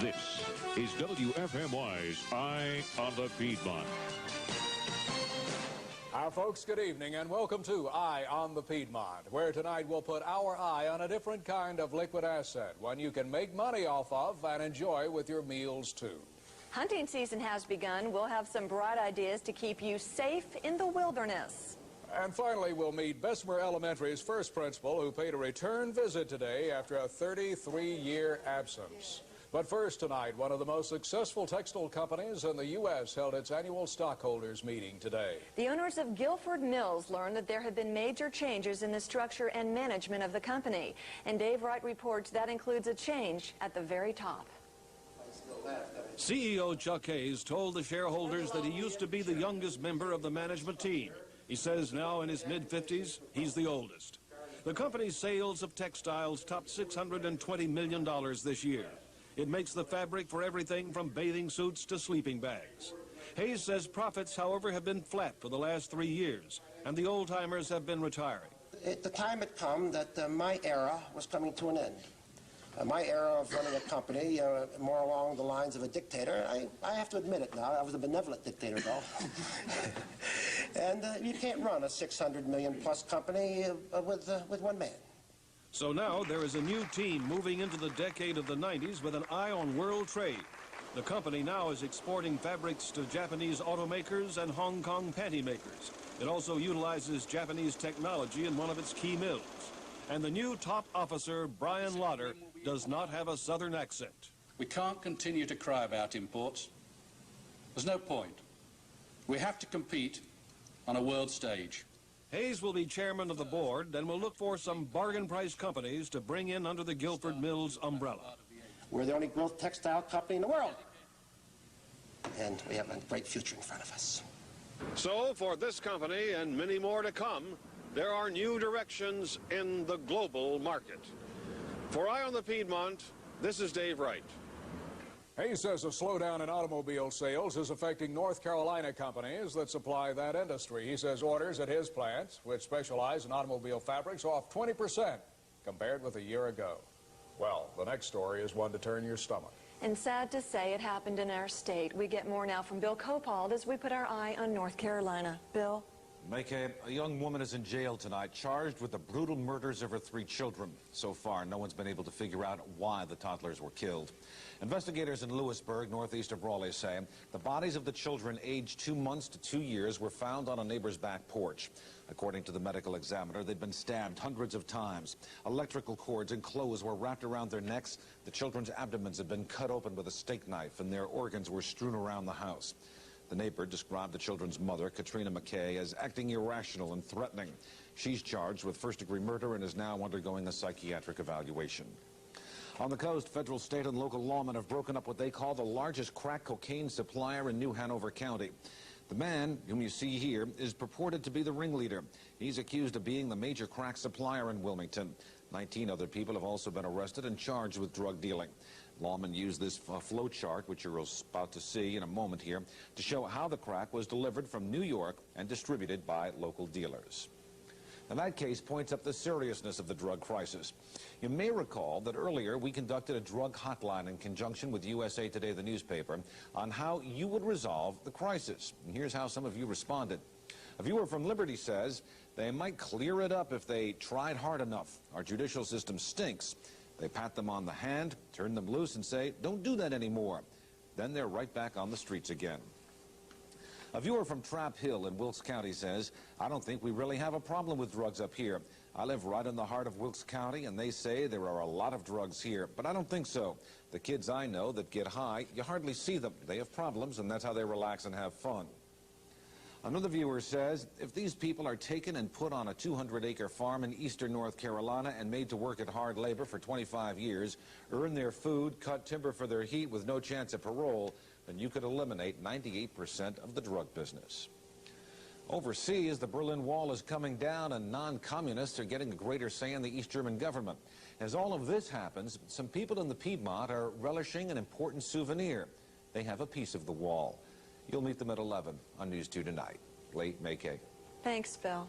This is WFMY's Eye on the Piedmont. Our folks, good evening and welcome to Eye on the Piedmont, where tonight we'll put our eye on a different kind of liquid asset, one you can make money off of and enjoy with your meals too. Hunting season has begun. We'll have some bright ideas to keep you safe in the wilderness. And finally, we'll meet Bessemer Elementary's first principal, who paid a return visit today after a 33-year absence. But first tonight, one of the most successful textile companies in the U.S. held its annual stockholders meeting today. The owners of Guilford Mills learned that there have been major changes in the structure and management of the company. And Dave Wright reports that includes a change at the very top. CEO Chuck Hayes told the shareholders that he used to be the youngest member of the management team. He says now in his mid-50s, he's the oldest. The company's sales of textiles topped $620 million this year. It makes the fabric for everything from bathing suits to sleeping bags. Hayes says profits, however, have been flat for the last 3 years, and the old-timers have been retiring. The time had come that my era was coming to an end. My era of running a company, more along the lines of a dictator. I have to admit it now. I was a benevolent dictator, though. And you can't run a 600 million plus company with one man. So now there is a new team moving into the decade of the 90s with an eye on world trade. The company now is exporting fabrics to Japanese automakers and Hong Kong panty makers. It also utilizes Japanese technology in one of its key mills. And the new top officer, Brian Lauder, does not have a southern accent. We can't continue to cry about imports. There's no point. We have to compete on a world stage. Hayes will be chairman of the board and will look for some bargain price companies to bring in under the Guilford Mills umbrella. We're the only growth textile company in the world. And we have a great future in front of us. So for this company and many more to come, there are new directions in the global market. For Eye on the Piedmont, this is Dave Wright. Hayes says a slowdown in automobile sales is affecting North Carolina companies that supply that industry. He says orders at his plants, which specialize in automobile fabrics, are off 20% compared with a year ago. Well, the next story is one to turn your stomach. And sad to say, it happened in our state. We get more now from Bill Copald as we put our eye on North Carolina. Bill? A young woman is in jail tonight, charged with the brutal murders of her 3 children. So far, no one's been able to figure out why the toddlers were killed. Investigators in Lewisburg, northeast of Raleigh, say the bodies of the children aged 2 months to 2 years were found on a neighbor's back porch. According to the medical examiner, they'd been stabbed hundreds of times. Electrical cords and clothes were wrapped around their necks. The children's abdomens had been cut open with a steak knife, and their organs were strewn around the house. The neighbor described the children's mother, Katrina McKay, as acting irrational and threatening. She's charged with first-degree murder and is now undergoing a psychiatric evaluation. On the coast, federal, state, and local lawmen have broken up what they call the largest crack cocaine supplier in New Hanover County. The man, whom you see here, is purported to be the ringleader. He's accused of being the major crack supplier in Wilmington. 19 other people have also been arrested and charged with drug dealing. Lawmen used this flow chart, which you're about to see in a moment here, to show how the crack was delivered from New York and distributed by local dealers. Now, that case points up the seriousness of the drug crisis. You may recall that earlier we conducted a drug hotline in conjunction with USA Today, the newspaper, on how you would resolve the crisis. And here's how some of you responded. A viewer from Liberty says they might clear it up if they tried hard enough. Our judicial system stinks. They pat them on the hand, turn them loose, and say, don't do that anymore. Then they're right back on the streets again. A viewer from Trap Hill in Wilkes County says, I don't think we really have a problem with drugs up here. I live right in the heart of Wilkes County, and they say there are a lot of drugs here, but I don't think so. The kids I know that get high, you hardly see them. They have problems, and that's how they relax and have fun. Another viewer says, if these people are taken and put on a 200-acre farm in eastern North Carolina and made to work at hard labor for 25 years, earn their food, cut timber for their heat with no chance of parole, then you could eliminate 98% of the drug business. Overseas, the Berlin Wall is coming down and non-communists are getting a greater say in the East German government. As all of this happens, some people in the Piedmont are relishing an important souvenir. They have a piece of the wall. You'll meet them at 11 on News 2 tonight. Late May K. Thanks, Bill.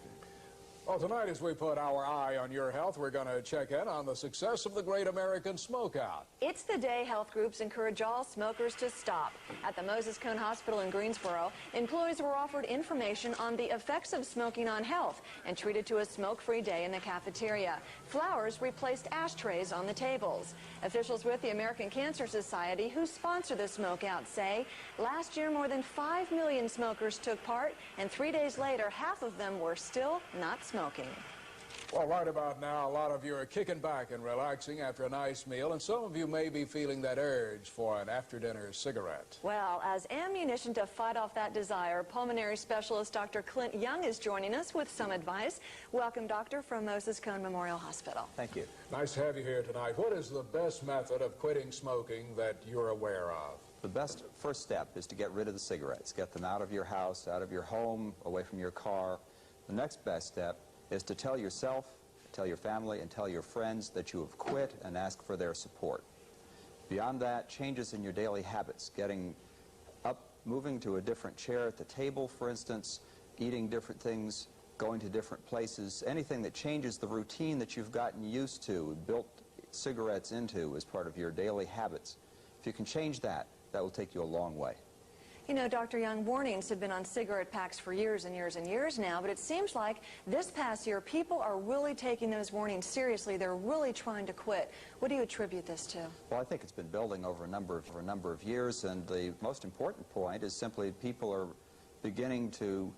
Well, tonight as we put our eye on your health, we're going to check in on the success of the Great American Smokeout. It's the day health groups encourage all smokers to stop. At the Moses Cone Hospital in Greensboro, employees were offered information on the effects of smoking on health and treated to a smoke-free day in the cafeteria. Flowers replaced ashtrays on the tables. Officials with the American Cancer Society, who sponsor the Smokeout, say last year more than 5 million smokers took part, and 3 days later, half of them were still not smoking. Well, right about now, a lot of you are kicking back and relaxing after a nice meal, and some of you may be feeling that urge for an after-dinner cigarette. Well, as ammunition to fight off that desire, pulmonary specialist Dr. Clint Young is joining us with some advice. Welcome, Doctor, from Moses Cone Memorial Hospital. Thank you. Nice to have you here tonight. What is the best method of quitting smoking that you're aware of? The best first step is to get rid of the cigarettes. Get them out of your house, out of your home, away from your car. The next best step is to tell yourself, tell your family, and tell your friends that you have quit and ask for their support. Beyond that, changes in your daily habits, getting up, moving to a different chair at the table, for instance, eating different things, going to different places, anything that changes the routine that you've gotten used to, built cigarettes into as part of your daily habits. If you can change that, that will take you a long way. You know, Dr. Young, warnings have been on cigarette packs for years and years and years now, but it seems like this past year people are really taking those warnings seriously. They're really trying to quit. What do you attribute this to? Well, I think it's been building over a number of years, and the most important point is simply people are beginning to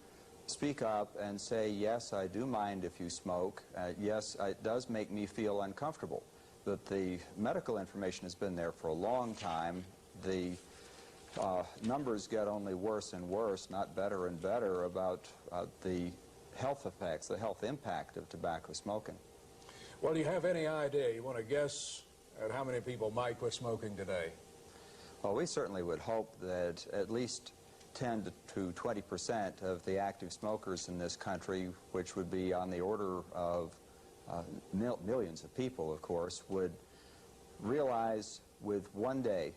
speak up and say, yes, I do mind if you smoke. Yes, it does make me feel uncomfortable. But the medical information has been there for a long time. The numbers get only worse and worse, not better and better, about the health effects, the health impact of tobacco smoking. Well, do you have any idea? You want to guess at how many people might quit smoking today? Well, we certainly would hope that at least 10 to 20% of the active smokers in this country, which would be on the order of millions of people, of course, would realize with one day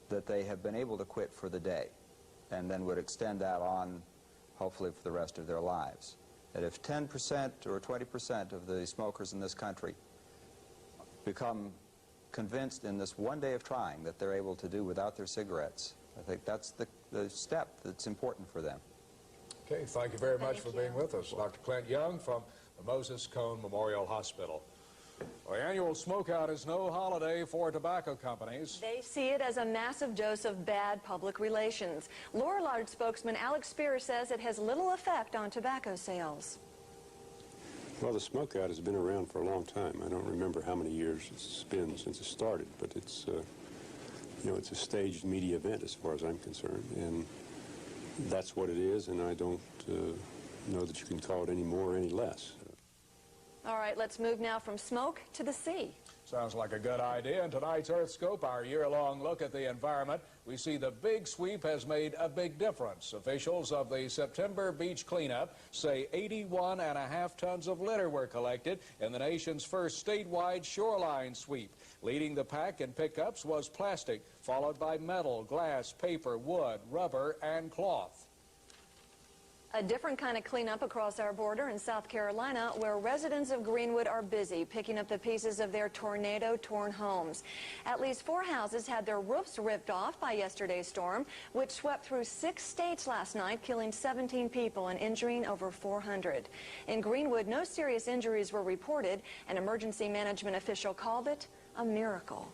that they have been able to quit for the day, and then would extend that on, hopefully, for the rest of their lives. That if 10% or 20% of the smokers in this country become convinced in this one day of trying that they're able to do without their cigarettes, I think that's the step that's important for them. Okay, thank you very much for being with us. Dr. Clint Young from the Moses Cone Memorial Hospital. Well, the annual Smokeout is no holiday for tobacco companies. They see it as a massive dose of bad public relations. Lorillard spokesman Alex Spear says it has little effect on tobacco sales. Well, the Smokeout has been around for a long time. I don't remember how many years it's been since it started, but it's, you know, it's a staged media event as far as I'm concerned, and that's what it is, and I don't know that you can call it any more or any less. All right, let's move now from smoke to the sea. Sounds like a good idea. In tonight's Earth Scope, our year-long look at the environment, we see the big sweep has made a big difference. Officials of the September beach cleanup say 81.5 tons of litter were collected in the nation's first statewide shoreline sweep. Leading the pack in pickups was plastic, followed by metal, glass, paper, wood, rubber, and cloth. A different kind of cleanup across our border in South Carolina, where residents of Greenwood are busy picking up the pieces of their tornado-torn homes. At least 4 houses had their roofs ripped off by yesterday's storm, which swept through 6 states last night, killing 17 people and injuring over 400. In Greenwood, no serious injuries were reported. An emergency management official called it a miracle.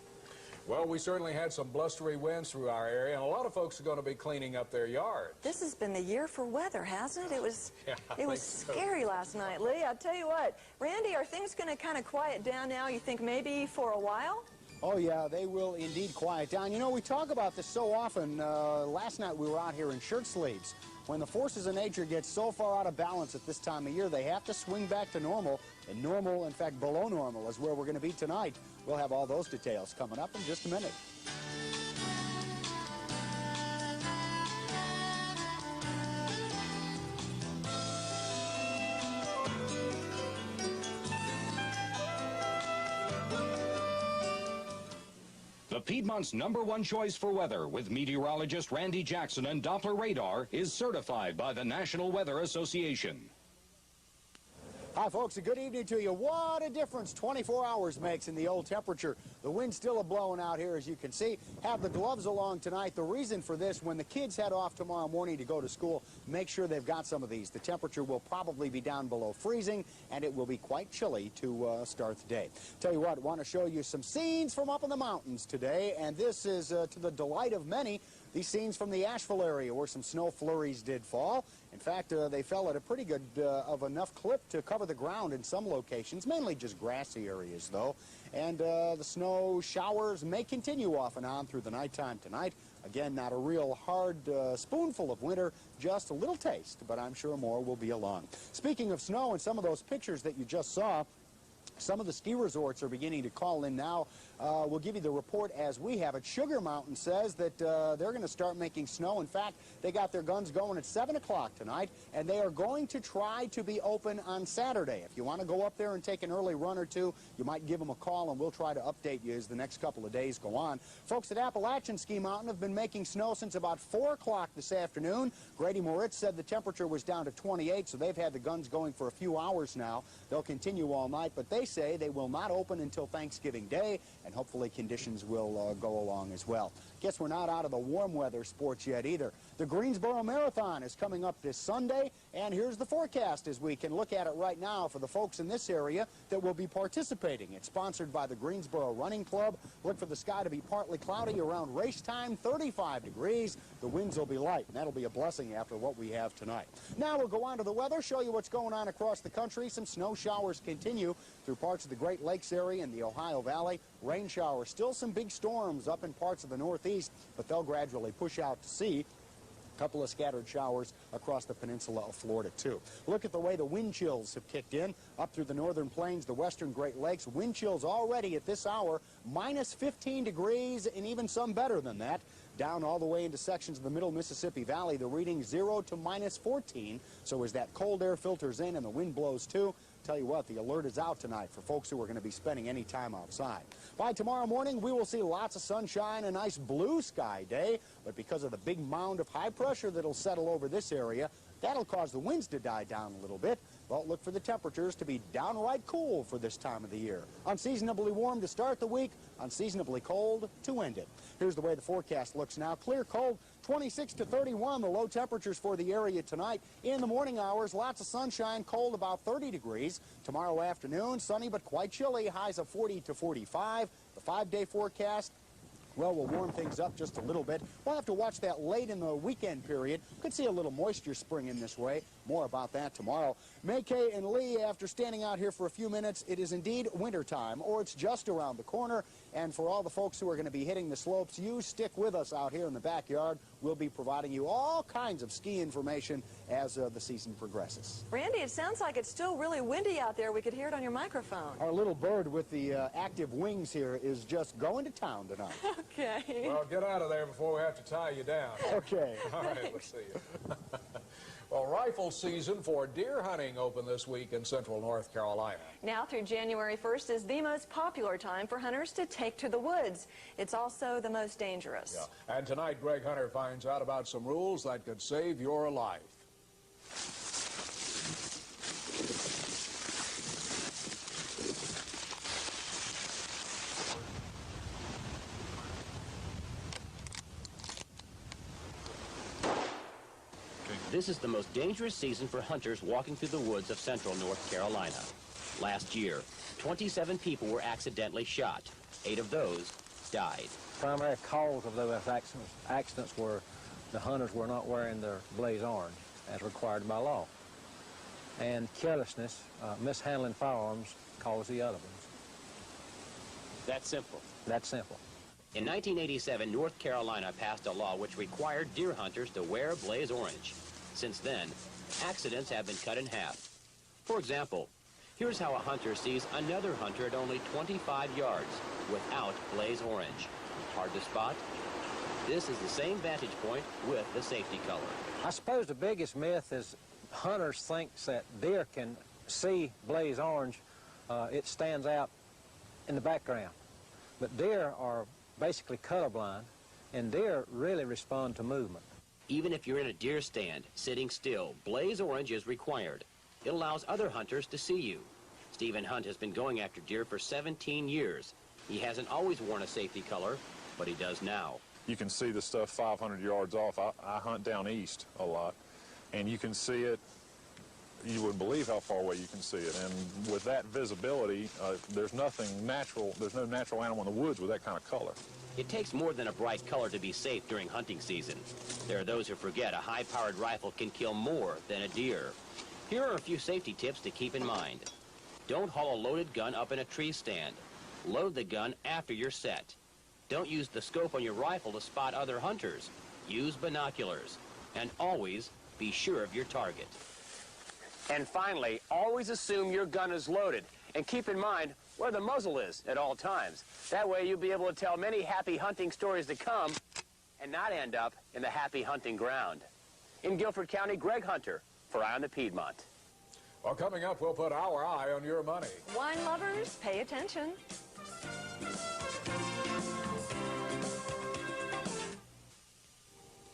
Well, we certainly had some blustery winds through our area, and a lot of folks are going to be cleaning up their yards. This has been the year for weather, hasn't it? It was scary last night, Lee. I'll tell you what. Randy, are things going to kind of quiet down now, you think, maybe for a while? Oh, yeah, they will indeed quiet down. You know, we talk about this so often. Last night we were out here in shirt sleeves. When the forces of nature get so far out of balance at this time of year, they have to swing back to normal. And normal, in fact, below normal is where we're going to be tonight. We'll have all those details coming up in just a minute. The Piedmont's #1 choice for weather with meteorologist Randy Jackson and Doppler radar is certified by the National Weather Association. Hi, folks. A good evening to you. What a difference 24 hours makes in the old temperature. The wind's still blowing out here, as you can see. Have the gloves along tonight. The reason for this, when the kids head off tomorrow morning to go to school, make sure they've got some of these. The temperature will probably be down below freezing, and it will be quite chilly to start the day. Tell you what, I want to show you some scenes from up in the mountains today, and this is to the delight of many. These scenes from the Asheville area where some snow flurries did fall. In fact, they fell at a pretty good of enough clip to cover the ground in some locations, mainly just grassy areas, though. And the snow showers may continue off and on through the nighttime tonight. Again, not a real hard spoonful of winter, just a little taste, but I'm sure more will be along. Speaking of snow and some of those pictures that you just saw, some of the ski resorts are beginning to call in now. We'll give you the report as we have it. Sugar Mountain says that they're going to start making snow. In fact, they got their guns going at 7 o'clock tonight, and they are going to try to be open on Saturday. If you want to go up there and take an early run or two, you might give them a call, and we'll try to update you as the next couple of days go on. Folks at Appalachian Ski Mountain have been making snow since about 4 o'clock this afternoon. Grady Moritz said the temperature was down to 28, so they've had the guns going for a few hours now. They'll continue all night, but they say they will not open until Thanksgiving Day, and hopefully conditions will go along as well. Guess we're not out of the warm weather sports yet either. The Greensboro Marathon is coming up this Sunday, and here's the forecast as we can look at it right now for the folks in this area that will be participating. It's sponsored by the Greensboro Running Club. Look for the sky to be partly cloudy around race time, 35 degrees. The winds will be light, and that'll be a blessing after what we have tonight. Now we'll go on to the weather, show you what's going on across the country. Some snow showers continue through parts of the Great Lakes area and the Ohio Valley. Rain showers, still some big storms up in parts of the Northeast, but they'll gradually push out to sea. A couple of scattered showers across the peninsula of Florida, too. Look at the way the wind chills have kicked in up through the northern plains, the western Great Lakes. Wind chills already at this hour, minus 15 degrees, and even some better than that. Down all the way into sections of the middle Mississippi Valley, the reading 0 to minus 14. So as that cold air filters in and the wind blows, too, tell you what, the alert is out tonight for folks who are going to be spending any time outside. By tomorrow morning, we will see lots of sunshine, a nice blue sky day, but because of the big mound of high pressure that'll settle over this area, that'll cause the winds to die down a little bit. But look for the temperatures to be downright cool for this time of the year. Unseasonably warm to start the week, unseasonably cold to end it. Here's the way the forecast looks now. Clear cold, 26 to 31, the low temperatures for the area tonight. In the morning hours, lots of sunshine, cold about 30 degrees. Tomorrow afternoon, sunny but quite chilly, highs of 40 to 45. The 5-day forecast, well, we'll warm things up just a little bit. We'll have to watch that late in the weekend period. Could see a little moisture spring in this way. More about that tomorrow. Mackay and Lee, after standing out here for a few minutes, it is indeed wintertime, or it's just around the corner. And for all the folks who are going to be hitting the slopes, you stick with us out here in the backyard. We'll be providing you all kinds of ski information as the season progresses. Randy, it sounds like it's still really windy out there. We could hear it on your microphone. Our little bird with the active wings here is just going to town tonight. Okay. Well, get out of there before we have to tie you down. Okay. All right, let's see you. Well, rifle season for deer hunting opened this week in central North Carolina. Now through January 1st is the most popular time for hunters to take to the woods. It's also the most dangerous. Yeah. And tonight, Greg Hunter finds out about some rules that could save your life. This is the most dangerous season for hunters walking through the woods of central North Carolina. Last year, 27 people were accidentally shot. 8 of those died. Primary cause of those accidents were the hunters were not wearing their blaze orange as required by law. And carelessness, mishandling firearms caused the other ones. That's simple. That's simple. In 1987, North Carolina passed a law which required deer hunters to wear blaze orange. Since then, accidents have been cut in half. For example, here's how a hunter sees another hunter at only 25 yards without blaze orange. Hard to spot? This is the same vantage point with the safety color. I suppose the biggest myth is hunters think that deer can see blaze orange. It stands out in the background. But deer are basically colorblind, and deer really respond to movement. Even if you're in a deer stand, sitting still, blaze orange is required. It allows other hunters to see you. Stephen Hunt has been going after deer for 17 years. He hasn't always worn a safety color, but he does now. You can see the stuff 500 yards off. I hunt down east a lot, and you can see it. You wouldn't believe how far away you can see it. And with that visibility, there's no natural animal in the woods with that kind of color. It takes more than a bright color to be safe during hunting season. There are those who forget a high-powered rifle can kill more than a deer. Here are a few safety tips to keep in mind. Don't haul a loaded gun up in a tree stand. Load the gun after you're set. Don't use the scope on your rifle to spot other hunters. Use binoculars. And always be sure of your target. And finally, always assume your gun is loaded. And keep in mind where the muzzle is at all times. That way you'll be able to tell many happy hunting stories to come and not end up in the happy hunting ground. In Guilford County, Greg Hunter for Eye on the Piedmont. Well, coming up, we'll put our eye on your money. Wine lovers, pay attention.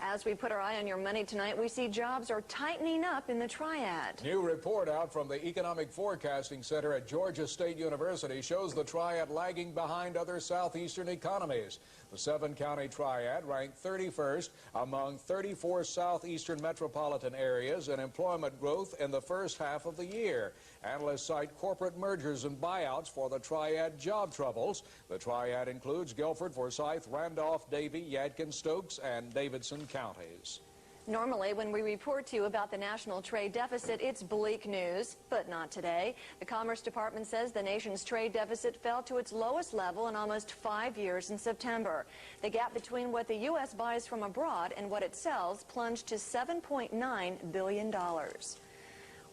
As we put our eye on your money tonight, we see jobs are tightening up in the Triad. New report out from the Economic Forecasting Center at Georgia State University shows the Triad lagging behind other southeastern economies. The 7-county Triad ranked 31st among 34 southeastern metropolitan areas in employment growth in the first half of the year. Analysts cite corporate mergers and buyouts for the Triad job troubles. The Triad includes Guilford, Forsyth, Randolph, Davie, Yadkin, Stokes, and Davidson counties. Normally, when we report to you about the national trade deficit, it's bleak news, but not today. The Commerce Department says the nation's trade deficit fell to its lowest level in almost 5 years in September. The gap between what the U.S. buys from abroad and what it sells plunged to $7.9 billion.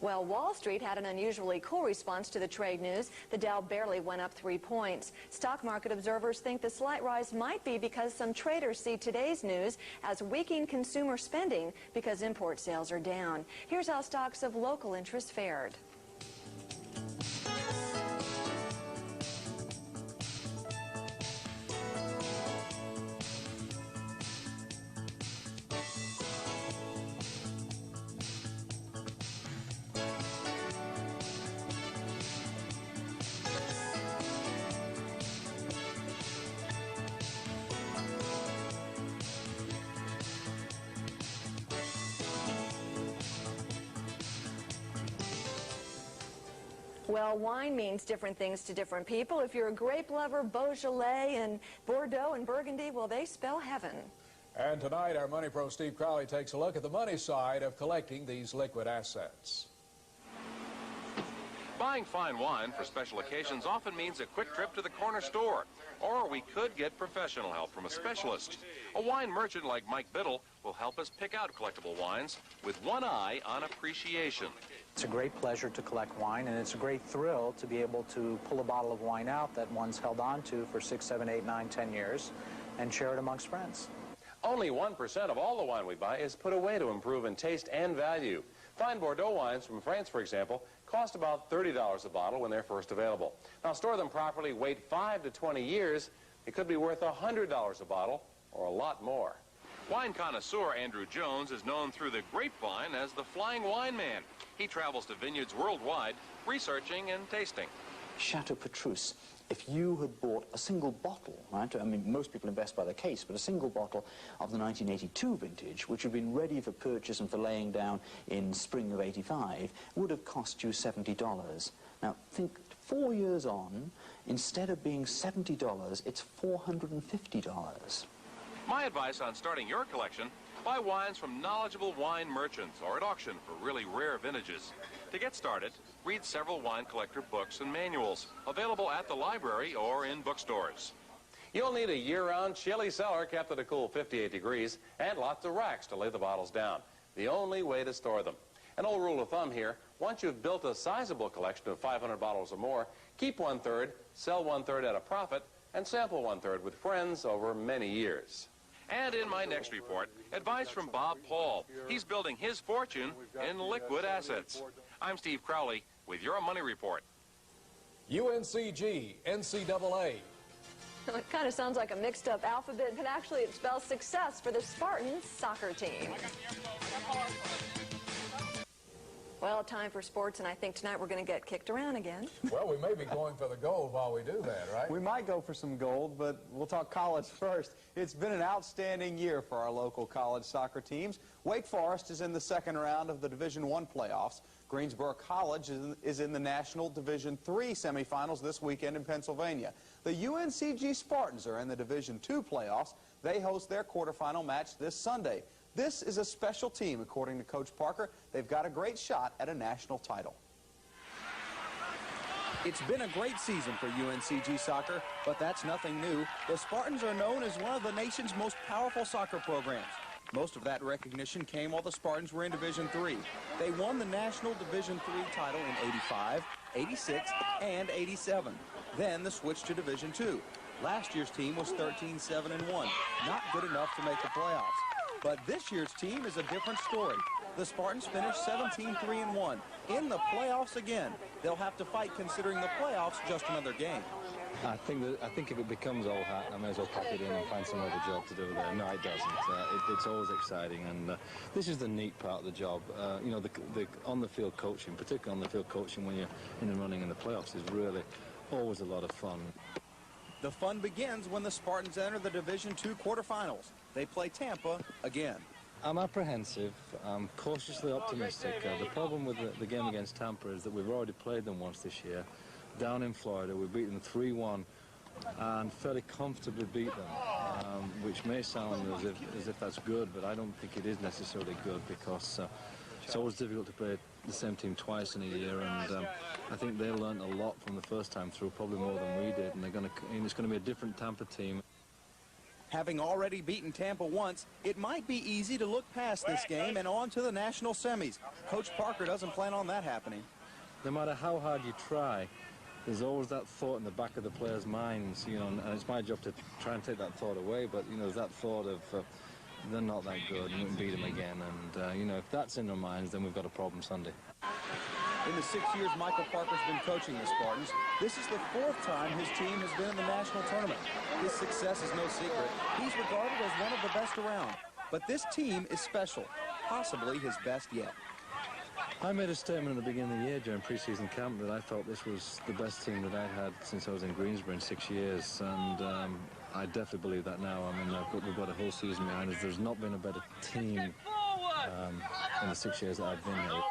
Well, Wall Street had an unusually cool response to the trade news. The Dow barely went up 3 points. Stock market observers think the slight rise might be because some traders see today's news as weakening consumer spending because import sales are down. Here's how stocks of local interest fared. Well, wine means different things to different people. If you're a grape lover, Beaujolais and Bordeaux and Burgundy, well, they spell heaven. And tonight, our Money Pro Steve Crowley takes a look at the money side of collecting these liquid assets. Buying fine wine for special occasions often means a quick trip to the corner store. Or we could get professional help from a specialist. A wine merchant like Mike Biddle will help us pick out collectible wines with one eye on appreciation. It's a great pleasure to collect wine, and it's a great thrill to be able to pull a bottle of wine out that one's held on to for 6, 7, 8, 9, 10 years and share it amongst friends. Only 1% of all the wine we buy is put away to improve in taste and value. Fine Bordeaux wines from France, for example, cost about $30 a bottle when they're first available. Now, store them properly, wait 5 to 20 years, it could be worth $100 a bottle or a lot more. Wine connoisseur Andrew Jones is known through the grapevine as the Flying Wine Man. He travels to vineyards worldwide, researching and tasting. Chateau Petrus. If you had bought a single bottle, right, I mean, most people invest by the case, but a single bottle of the 1982 vintage, which had been ready for purchase and for laying down in spring of '85, would have cost you $70. Now, think 4 years on, instead of being $70, it's $450. My advice on starting your collection, buy wines from knowledgeable wine merchants or at auction for really rare vintages. To get started, read several wine collector books and manuals, available at the library or in bookstores. You'll need a year-round chilly cellar kept at a cool 58 degrees and lots of racks to lay the bottles down. The only way to store them. An old rule of thumb here, once you've built a sizable collection of 500 bottles or more, keep 1/3, sell 1/3 at a profit, and sample 1/3 with friends over many years. And in my next report, advice from Bob Paul. He's building his fortune in liquid assets. I'm Steve Crowley with your Money Report. UNCG, NCAA. It kind of sounds like a mixed-up alphabet, but actually it spells success for the Spartans soccer team. Well, time for sports, and I think tonight we're going to get kicked around again. Well, we may be going for the gold while we do that, right? We might go for some gold, but we'll talk college first. It's been an outstanding year for our local college soccer teams. Wake Forest is in the second round of the Division I playoffs. Greensboro College is in the National Division III semifinals this weekend in Pennsylvania. The UNCG Spartans are in the Division II playoffs. They host their quarterfinal match this Sunday. This is a special team, according to Coach Parker. They've got a great shot at a national title. It's been a great season for UNCG soccer, but that's nothing new. The Spartans are known as one of the nation's most powerful soccer programs. Most of that recognition came while the Spartans were in Division III. They won the National Division III title in '85, '86, and '87. Then the switch to Division II. Last year's team was 13-7-1, not good enough to make the playoffs. But this year's team is a different story. The Spartans finished 17-3-1. In the playoffs again. They'll have to fight considering the playoffs just another game. I think if it becomes old hat, I may as well pack it in and find some other job to do there. No, it doesn't. It's always exciting, and this is the neat part of the job. You know, the on-the-field coaching, particularly on-the-field coaching when you're in the running in the playoffs, is really always a lot of fun. The fun begins when the Spartans enter the Division II quarterfinals. They play Tampa again. I'm apprehensive. I'm cautiously optimistic. The problem with the game against Tampa is that we've already played them once this year. Down in Florida, we beat them 3-1 and fairly comfortably beat them, which may sound as if that's good, but I don't think it is necessarily good because it's always difficult to play the same team twice in a year, and I think they learned a lot from the first time through, probably more than we did, and it's going to be a different Tampa team. Having already beaten Tampa once, it might be easy to look past this game and on to the national semis. Coach Parker doesn't plan on that happening. No matter how hard you try, there's always that thought in the back of the players' minds, you know, and it's my job to try and take that thought away, but, you know, there's that thought of they're not that good, and we can beat them again, and, you know, if that's in their minds, then we've got a problem Sunday. In the 6 years Michael Parker's been coaching the Spartans, this is the 4th time his team has been in the national tournament. His success is no secret. He's regarded as one of the best around. But this team is special, possibly his best yet. I made a statement at the beginning of the year during preseason camp that I thought this was the best team that I'd had since I was in Greensboro in 6 years, and I definitely believe that now. I mean, we've got a whole season behind us. There's not been a better team in the 6 years that I've been here.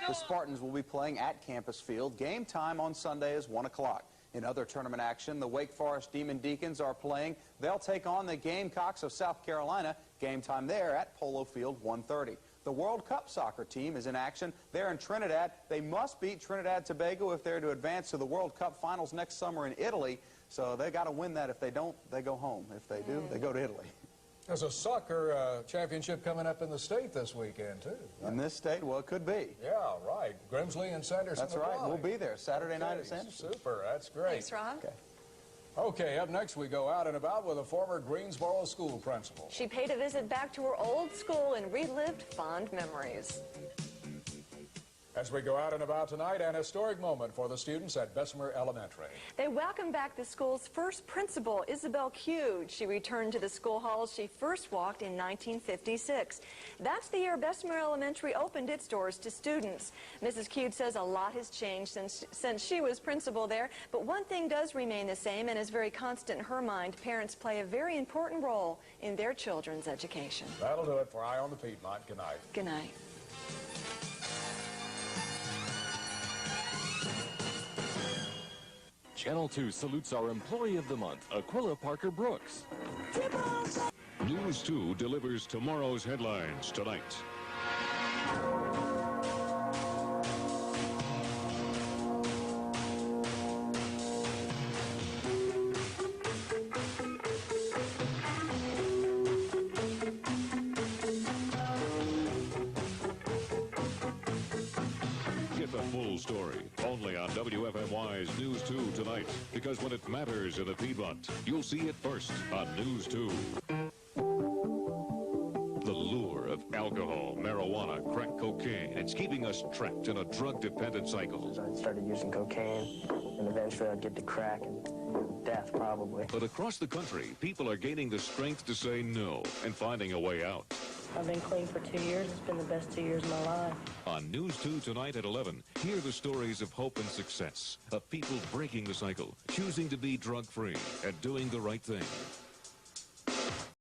The Spartans will be playing at Campus Field. Game time on Sunday is 1 o'clock. In other tournament action, the Wake Forest Demon Deacons are playing. They'll take on the Gamecocks of South Carolina. Game time there at Polo Field, 1:30. The World Cup soccer team is in action. They're in Trinidad. They must beat Trinidad-Tobago if they're to advance to the World Cup finals next summer in Italy. So they got to win that. If they don't, they go home. If they do, they go to Italy. There's a soccer championship coming up in the state this weekend, too. Right? In this state? Well, it could be. Yeah, right. Grimsley and Sanderson. That's right. We'll be there Saturday night at Sanderson. Super. That's great. Thanks, Rob. Okay. Okay, up next we go out and about with a former Greensboro school principal. She paid a visit back to her old school and relived fond memories. As we go out and about tonight, an historic moment for the students at Bessemer Elementary. They welcomed back the school's first principal, Isabel Cude. She returned to the school halls she first walked in 1956. That's the year Bessemer Elementary opened its doors to students. Mrs. Cude says a lot has changed since she was principal there, but one thing does remain the same and is very constant in her mind. Parents play a very important role in their children's education. That'll do it for Eye on the Piedmont. Good night. Good night. Channel 2 salutes our Employee of the Month, Aquila Parker Brooks. News 2 delivers tomorrow's headlines tonight. Get the full story only on WFMY's News 2 tonight, because when it matters in the Piedmont, you'll see it first on News 2. The lure of alcohol, marijuana, crack cocaine, it's keeping us trapped in a drug-dependent cycle. I started using cocaine, and eventually I'd get to crack and death, probably. But across the country, people are gaining the strength to say no and finding a way out. I've been clean for 2 years. It's been the best 2 years of my life. On News 2 tonight at 11, hear the stories of hope and success, of people breaking the cycle, choosing to be drug-free, and doing the right thing.